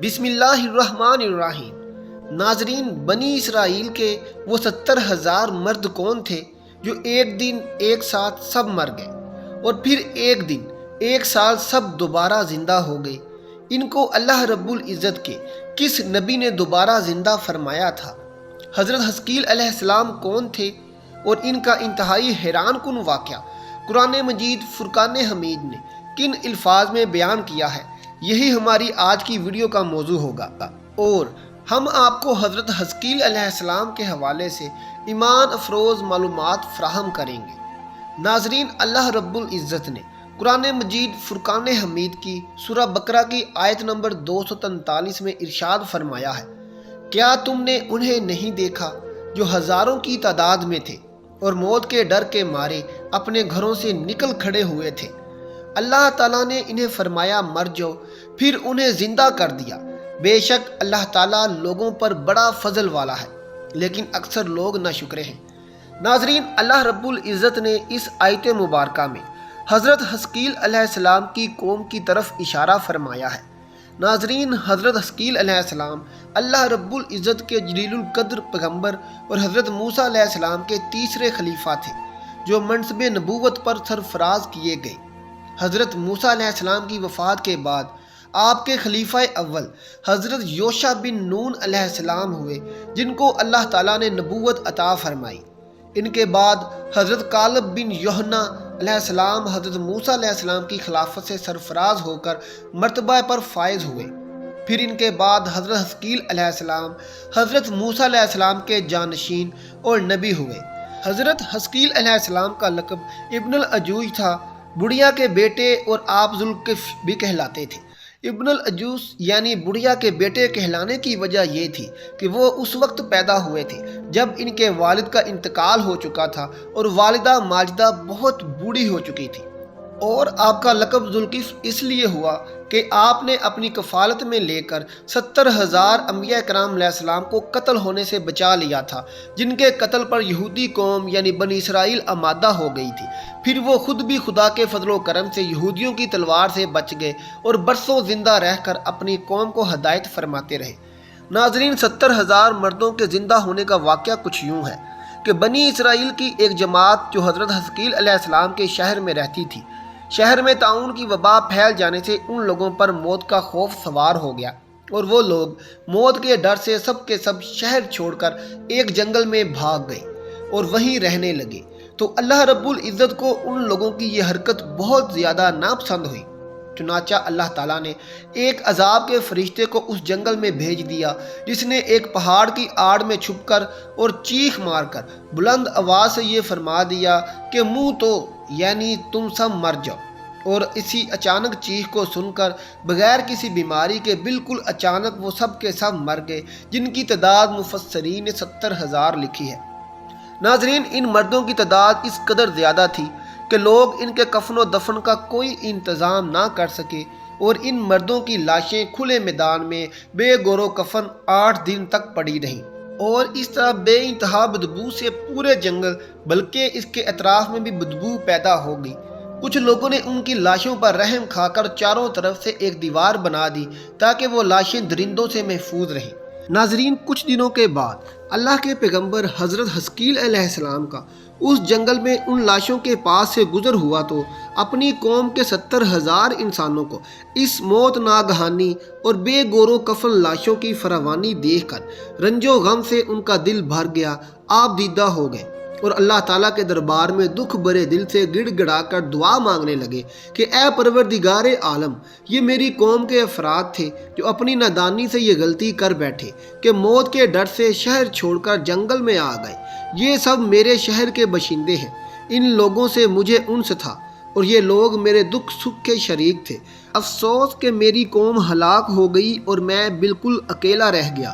بسم اللہ الرحمن الرحیم۔ ناظرین، بنی اسرائیل کے وہ 70,000 مرد کون تھے جو ایک دن ایک ساتھ سب مر گئے اور پھر ایک دن ایک سال سب دوبارہ زندہ ہو گئے؟ ان کو اللہ رب العزت کے کس نبی نے دوبارہ زندہ فرمایا تھا؟ حضرت حزقیل علیہ السلام کون تھے اور ان کا انتہائی حیران کن واقعہ قرآن مجید فرقان حمید نے کن الفاظ میں بیان کیا ہے؟ یہی ہماری آج کی ویڈیو کا موضوع ہوگا اور ہم آپ کو حضرت حزقیل علیہ السلام کے حوالے سے ایمان افروز معلومات فراہم کریں گے۔ ناظرین، اللہ رب العزت نے قرآن مجید فرقان حمید کی سورہ بقرہ کی آیت نمبر 243 میں ارشاد فرمایا ہے، کیا تم نے انہیں نہیں دیکھا جو ہزاروں کی تعداد میں تھے اور موت کے ڈر کے مارے اپنے گھروں سے نکل کھڑے ہوئے تھے؟ اللہ تعالیٰ نے انہیں فرمایا مر جاؤ، پھر انہیں زندہ کر دیا۔ بے شک اللہ تعالیٰ لوگوں پر بڑا فضل والا ہے، لیکن اکثر لوگ ناشکرے ہیں۔ ناظرین، اللہ رب العزت نے اس آیت مبارکہ میں حضرت حزقیل علیہ السلام کی قوم کی طرف اشارہ فرمایا ہے۔ ناظرین، حضرت حزقیل علیہ السلام اللہ رب العزت کے جلیل القدر پیغمبر اور حضرت موسیٰ علیہ السلام کے تیسرے خلیفہ تھے جو منصب نبوت پر سرفراز کیے گئے۔ حضرت موسیٰ علیہ السلام کی وفات کے بعد آپ کے خلیفہ اول حضرت یوشع بن نون علیہ السلام ہوئے، جن کو اللہ تعالیٰ نے نبوت عطا فرمائی۔ ان کے بعد حضرت کالب بن یوحنا علیہ السلام حضرت موسیٰ علیہ السلام کی خلافت سے سرفراز ہو کر مرتبہ پر فائز ہوئے۔ پھر ان کے بعد حضرت حزقیل علیہ السلام حضرت موسیٰ علیہ السلام کے جانشین اور نبی ہوئے۔ حضرت حزقیل علیہ السلام کا لقب ابن العجوز تھا، بڑھیا کے بیٹے، اور آپ ذوالکفل بھی کہلاتے تھے۔ ابن العجوز یعنی بڑھیا کے بیٹے کہلانے کی وجہ یہ تھی کہ وہ اس وقت پیدا ہوئے تھے جب ان کے والد کا انتقال ہو چکا تھا اور والدہ ماجدہ بہت بوڑھی ہو چکی تھی۔ اور آپ کا لقب ذوالکفل اس لیے ہوا کہ آپ نے اپنی کفالت میں لے کر 70,000 انبیاء کرام علیہ السلام کو قتل ہونے سے بچا لیا تھا، جن کے قتل پر یہودی قوم یعنی بنی اسرائیل آمادہ ہو گئی تھی۔ پھر وہ خود بھی خدا کے فضل و کرم سے یہودیوں کی تلوار سے بچ گئے اور برسوں زندہ رہ کر اپنی قوم کو ہدایت فرماتے رہے۔ ناظرین، 70,000 مردوں کے زندہ ہونے کا واقعہ کچھ یوں ہے کہ بنی اسرائیل کی ایک جماعت جو حضرت حزقیل علیہ السلام کے شہر میں رہتی تھی، شہر میں طاعون کی وبا پھیل جانے سے ان لوگوں پر موت کا خوف سوار ہو گیا اور وہ لوگ موت کے ڈر سے سب کے سب شہر چھوڑ کر ایک جنگل میں بھاگ گئے اور وہیں رہنے لگے۔ تو اللہ رب العزت کو ان لوگوں کی یہ حرکت بہت زیادہ ناپسند ہوئی، چنانچہ اللہ تعالیٰ نے ایک عذاب کے فرشتے کو اس جنگل میں بھیج دیا، جس نے ایک پہاڑ کی آڑ میں چھپ کر اور چیخ مار کر بلند آواز سے یہ فرما دیا کہ منہ تو یعنی تم سب مر جاؤ۔ اور اسی اچانک چیخ کو سن کر بغیر کسی بیماری کے بالکل اچانک وہ سب کے سب مر گئے، جن کی تعداد مفسرین نے 70,000 لکھی ہے۔ ناظرین، ان مردوں کی تعداد اس قدر زیادہ تھی کہ لوگ ان کے کفن و دفن کا کوئی انتظام نہ کر سکے، اور ان مردوں کی لاشیں کھلے میدان میں بے گور و کفن 8 دن تک پڑی رہیں، اور اس طرح بے انتہا بدبو سے پورے جنگل بلکہ اس کے اطراف میں بھی بدبو پیدا ہو گئی۔ کچھ لوگوں نے ان کی لاشوں پر رحم کھا کر چاروں طرف سے ایک دیوار بنا دی تاکہ وہ لاشیں درندوں سے محفوظ رہیں۔ ناظرین، کچھ دنوں کے بعد اللہ کے پیغمبر حضرت حزقیل علیہ السلام کا اس جنگل میں ان لاشوں کے پاس سے گزر ہوا تو اپنی قوم کے 70,000 انسانوں کو اس موت ناگہانی اور بے گور و کفن لاشوں کی فراوانی دیکھ کر رنج و غم سے ان کا دل بھر گیا، آپ دیدہ ہو گئے اور اللہ تعالیٰ کے دربار میں دکھ بھرے دل سے گڑ گڑا کر دعا مانگنے لگے کہ اے پروردگار عالم، یہ میری قوم کے افراد تھے جو اپنی نادانی سے یہ غلطی کر بیٹھے کہ موت کے ڈر سے شہر چھوڑ کر جنگل میں آ گئے۔ یہ سب میرے شہر کے باشندے ہیں، ان لوگوں سے مجھے انس تھا اور یہ لوگ میرے دکھ سکھ کے شریک تھے۔ افسوس کہ میری قوم ہلاک ہو گئی اور میں بالکل اکیلا رہ گیا۔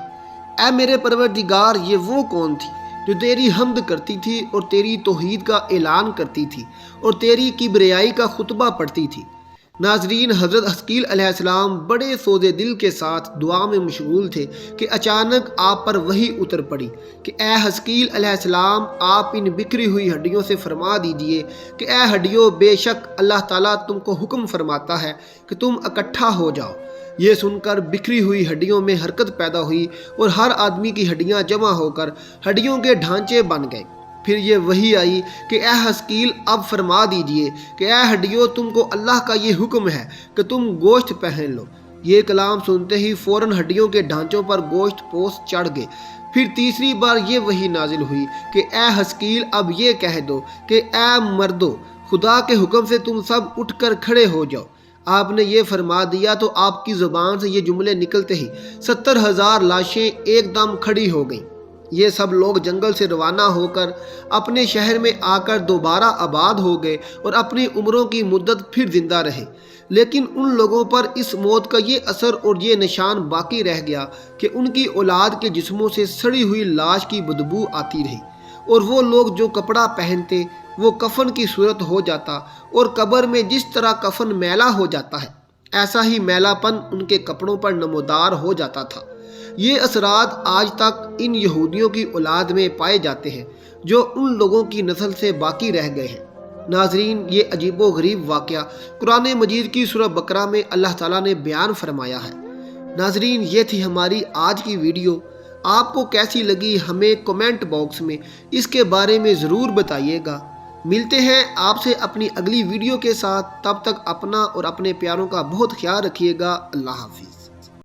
اے میرے پروردگار، یہ وہ کون تھی جو تیری حمد کرتی تھی اور تیری توحید کا اعلان کرتی تھی اور تیری کبریائی کا خطبہ پڑھتی تھی؟ ناظرین، حضرت حزقیل علیہ السلام بڑے سوزے دل کے ساتھ دعا میں مشغول تھے کہ اچانک آپ پر وحی اتر پڑی کہ اے حزقیل علیہ السلام، آپ ان بکھری ہوئی ہڈیوں سے فرما دیجئے کہ اے ہڈیوں، بے شک اللہ تعالیٰ تم کو حکم فرماتا ہے کہ تم اکٹھا ہو جاؤ۔ یہ سن کر بکھری ہوئی ہڈیوں میں حرکت پیدا ہوئی اور ہر آدمی کی ہڈیاں جمع ہو کر ہڈیوں کے ڈھانچے بن گئے۔ پھر یہ وحی آئی کہ اے حزقیل اب فرما دیجئے کہ اے ہڈیوں، تم کو اللہ کا یہ حکم ہے کہ تم گوشت پہن لو۔ یہ کلام سنتے ہی فوراً ہڈیوں کے ڈھانچوں پر گوشت پوش چڑھ گئے۔ پھر تیسری بار یہ وحی نازل ہوئی کہ اے حزقیل اب یہ کہہ دو کہ اے مردو، خدا کے حکم سے تم سب اٹھ کر کھڑے ہو جاؤ۔ آپ نے یہ فرما دیا تو آپ کی زبان سے یہ جملے نکلتے ہی 70,000 لاشیں ایک دم کھڑی ہو گئیں۔ یہ سب لوگ جنگل سے روانہ ہو کر اپنے شہر میں آ کر دوبارہ آباد ہو گئے اور اپنی عمروں کی مدت پھر زندہ رہے۔ لیکن ان لوگوں پر اس موت کا یہ اثر اور یہ نشان باقی رہ گیا کہ ان کی اولاد کے جسموں سے سڑی ہوئی لاش کی بدبو آتی رہی، اور وہ لوگ جو کپڑا پہنتے وہ کفن کی صورت ہو جاتا، اور قبر میں جس طرح کفن میلا ہو جاتا ہے ایسا ہی میلا پن ان کے کپڑوں پر نمودار ہو جاتا تھا۔ یہ اثرات آج تک ان یہودیوں کی اولاد میں پائے جاتے ہیں جو ان لوگوں کی نسل سے باقی رہ گئے ہیں۔ ناظرین، یہ عجیب و غریب واقعہ قرآن مجید کی سورہ بقرہ میں اللہ تعالیٰ نے بیان فرمایا ہے۔ ناظرین، یہ تھی ہماری آج کی ویڈیو۔ آپ کو کیسی لگی ہمیں کمنٹ باکس میں اس کے بارے میں ضرور بتائیے گا۔ ملتے ہیں آپ سے اپنی اگلی ویڈیو کے ساتھ، تب تک اپنا اور اپنے پیاروں کا بہت خیال رکھیے گا۔ اللہ حافظ۔